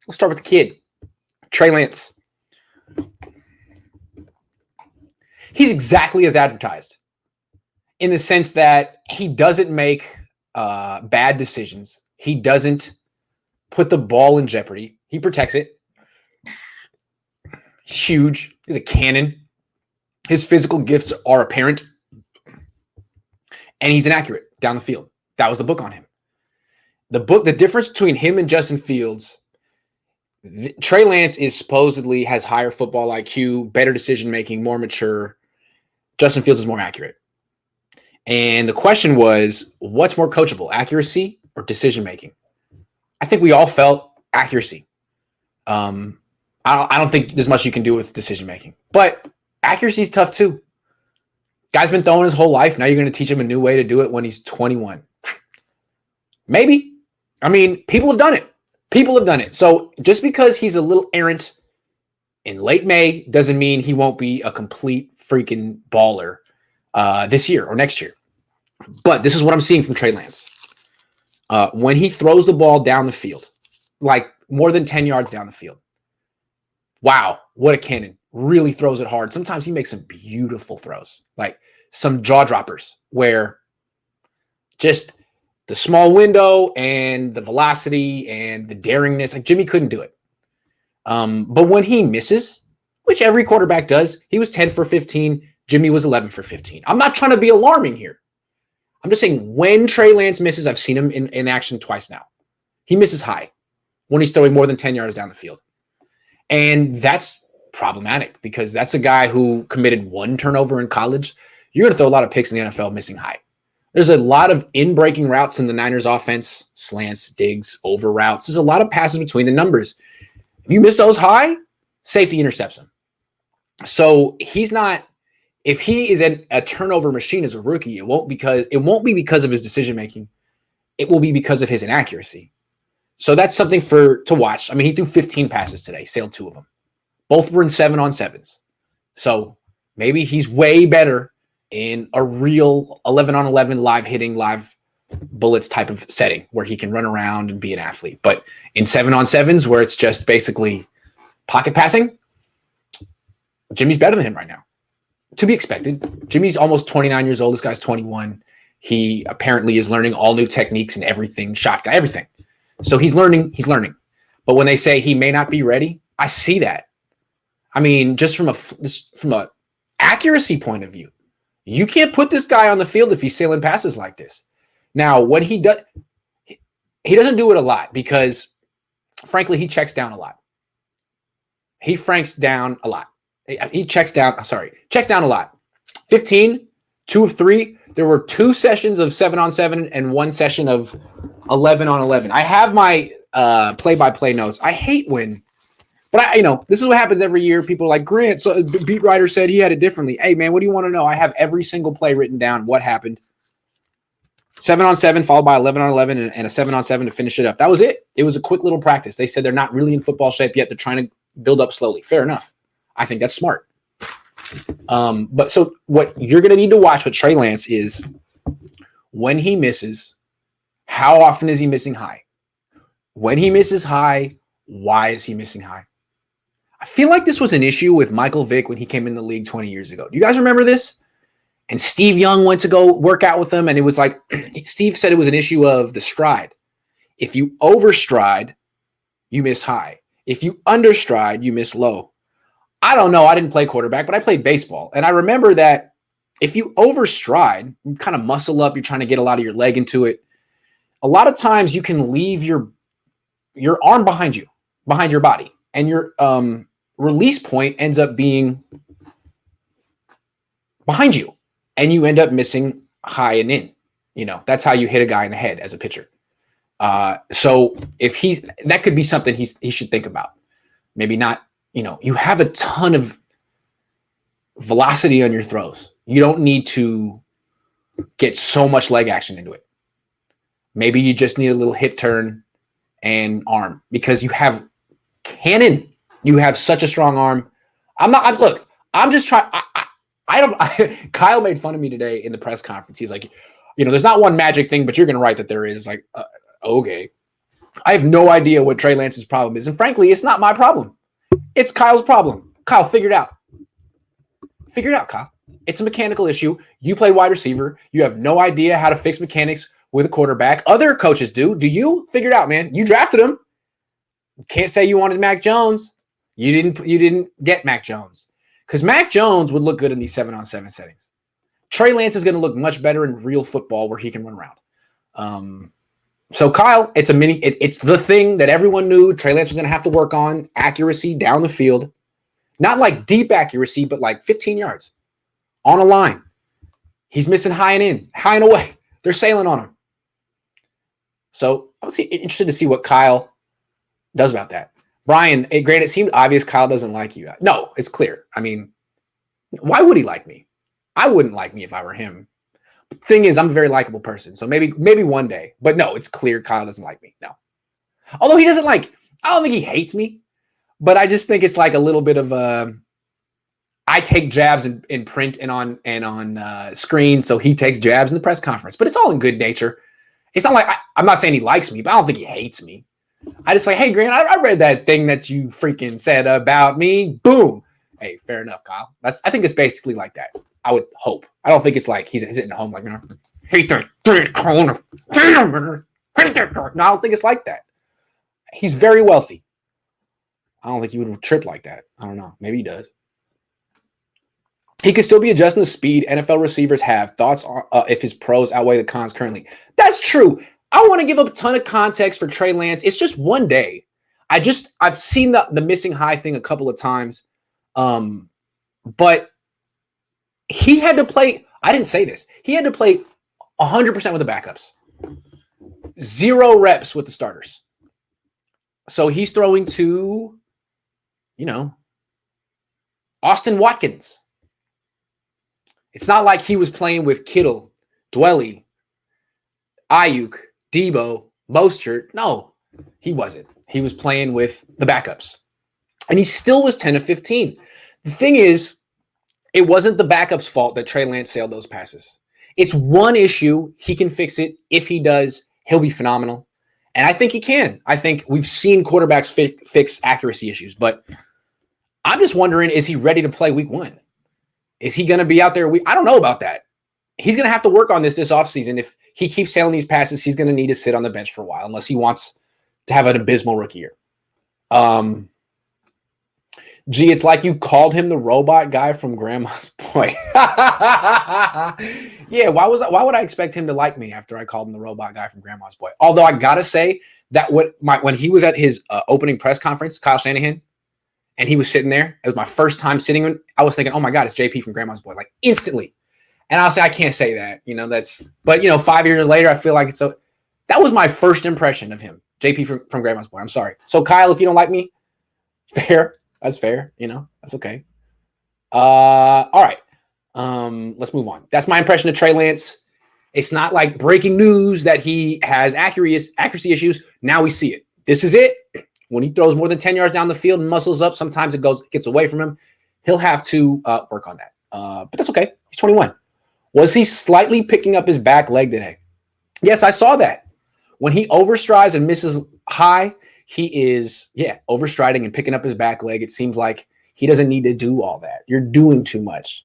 Let's start with the kid, Trey Lance. He's exactly as advertised in the sense that he doesn't make bad decisions. He doesn't put the ball in jeopardy. He protects it. He's huge. He's a cannon. His physical gifts are apparent. And he's inaccurate down the field. That was the book on him. The difference between him and Justin Fields, Trey Lance is supposedly has higher football IQ, better decision-making, more mature. Justin Fields is more accurate. And the question was, what's more coachable, accuracy or decision-making? I think we all felt accuracy. I don't think there's much you can do with decision-making. But accuracy is tough too. Guy's been throwing his whole life. Now you're going to teach him a new way to do it when he's 21. Maybe. I mean, people have done it. People have done it. So just because he's a little errant in late May doesn't mean he won't be a complete freaking baller this year or next year. But this is what I'm seeing from Trey Lance. When he throws the ball down the field, like more than 10 yards down the field, wow, what a cannon. Really throws it hard. Sometimes he makes some beautiful throws, like some jaw droppers where just the small window and the velocity and the daringness, like Jimmy couldn't do it. But when he misses, which every quarterback does, he was 10 for 15. Jimmy was 11 for 15. I'm not trying to be alarming here. I'm just saying when Trey Lance misses, I've seen him in action twice now. He misses high when he's throwing more than 10 yards down the field. And that's problematic because that's a guy who committed one turnover in college. You're going to throw a lot of picks in the NFL missing high. There's a lot of in-breaking routes in the Niners offense, slants, digs, over routes. There's a lot of passes between the numbers. If you miss those high, safety intercepts him. So he's not, if he is a turnover machine as a rookie, it won't be because of his decision-making. It will be because of his inaccuracy. So that's something to watch. I mean, he threw 15 passes today, sailed 2 of them. Both were in 7-on-7s. So maybe he's way better in a real 11-on-11 live hitting, live bullets type of setting where he can run around and be an athlete. But in 7-on-7s where it's just basically pocket passing, Jimmy's better than him right now. To be expected. Jimmy's almost 29 years old. This guy's 21. He apparently is learning all new techniques and everything, shotgun, everything. So he's learning. But when they say he may not be ready, I see that. I mean, just from a accuracy point of view, you can't put this guy on the field if he's sailing passes like this. Now, when he doesn't do it a lot because, frankly, he checks down a lot. He franks down a lot. He checks down a lot. 15, 2 of 3. There were 2 sessions of 7-on-7 and 1 session of 11-on-11. I have my play-by-play notes. I hate when, but this is what happens every year. People are like, Grant, so the beat writer said he had it differently. Hey, man, what do you want to know? I have every single play written down, what happened. 7-on-7 followed by 11-on-11 and a 7-on-7 to finish it up. That was it. It was a quick little practice. They said they're not really in football shape yet. They're trying to build up slowly. Fair enough. I think that's smart. But so what you're going to need to watch with Trey Lance is when he misses, how often is he missing high? When he misses high, why is he missing high? I feel like this was an issue with Michael Vick when he came in the league 20 years ago. Do you guys remember this? And Steve Young went to go work out with him, and it was like Steve said it was an issue of the stride. If you overstride, you miss high. If you understride, you miss low. I don't know. I didn't play quarterback, but I played baseball. And I remember that if you overstride, you kind of muscle up, you're trying to get a lot of your leg into it. A lot of times you can leave your arm behind you, behind your body. And your release point ends up being behind you. And you end up missing high and in. That's how you hit a guy in the head as a pitcher. So if that could be something he should think about. Maybe not. You have a ton of velocity on your throws. You don't need to get so much leg action into it. Maybe you just need a little hip turn and arm because you have cannon. You have such a strong arm. I'm just trying. Kyle made fun of me today in the press conference. He's like, there's not one magic thing, but you're going to write that there is. Like, okay. I have no idea what Trey Lance's problem is. And frankly, it's not my problem. It's Kyle's problem. Kyle, figure it out. Figure it out, Kyle. It's a mechanical issue. You play wide receiver. You have no idea how to fix mechanics with a quarterback. Other coaches do. Do you? Figure it out, man. You drafted him. Can't say you wanted Mac Jones. You didn't get Mac Jones. Because Mac Jones would look good in these 7-on-7 settings. Trey Lance is going to look much better in real football where he can run around. So Kyle, it's the thing that everyone knew Trey Lance was going to have to work on, accuracy down the field. Not like deep accuracy, but like 15 yards on a line. He's missing high and away. They're sailing on him. So I'm interested to see what Kyle does about that. Brian, granted, it seemed obvious Kyle doesn't like you. No, it's clear. I mean, why would he like me? I wouldn't like me if I were him. The thing is, I'm a very likable person. So maybe one day. But no, it's clear Kyle doesn't like me. No. Although he doesn't I don't think he hates me. But I just think it's like a little bit of I take jabs in print and on screen. So he takes jabs in the press conference. But it's all in good nature. It's not like I'm not saying he likes me, but I don't think he hates me. I just like, hey, Grant, I read that thing that you freaking said about me. Boom. Hey, fair enough, Kyle. I think it's basically like that. I would hope. I don't think it's like he's sitting at home like, hate that corner. No, I don't think it's like that. He's very wealthy. I don't think he would trip like that. I don't know. Maybe he does. He could still be adjusting the speed NFL receivers have. Thoughts on if his pros outweigh the cons currently. That's true. I want to give a ton of context for Trey Lance. It's just one day. I've seen the missing high thing a couple of times. But he had to play. I didn't say this. He had to play 100% with the backups. 0 reps with the starters. So he's throwing to, Austin Watkins. It's not like he was playing with Kittle, Dwelly, Ayuk, Debo, Mostert. No, he wasn't. He was playing with the backups. And he still was 10 of 15. The thing is, it wasn't the backups' fault that Trey Lance sailed those passes. It's one issue. He can fix it. If he does, he'll be phenomenal. And I think he can. I think we've seen quarterbacks fix accuracy issues. But I'm just wondering, is he ready to play week 1? Is he going to be out there? I don't know about that. He's going to have to work on this offseason. If he keeps sailing these passes, he's going to need to sit on the bench for a while unless he wants to have an abysmal rookie year. Gee, it's like you called him the robot guy from Grandma's Boy. Yeah, why would I expect him to like me after I called him the robot guy from Grandma's Boy? Although I got to say that when he was at his opening press conference, Kyle Shanahan, and he was sitting there, it was my first time sitting. I was thinking, oh my God, it's JP from Grandma's Boy, like instantly. And I'll say, I can't say that, but 5 years later, I feel like it's so. That was my first impression of him, JP from Grandma's Boy. I'm sorry. So Kyle, if you don't like me, fair. That's fair. That's okay. All right. Let's move on. That's my impression of Trey Lance. It's not like breaking news that he has accuracy issues. Now we see it. This is it. When he throws more than 10 yards down the field and muscles up, sometimes it gets away from him. He'll have to work on that. But that's okay. He's 21. Was he slightly picking up his back leg today? Yes, I saw that. When he overstrides and misses high, he is, overstriding and picking up his back leg. It seems like he doesn't need to do all that. You're doing too much.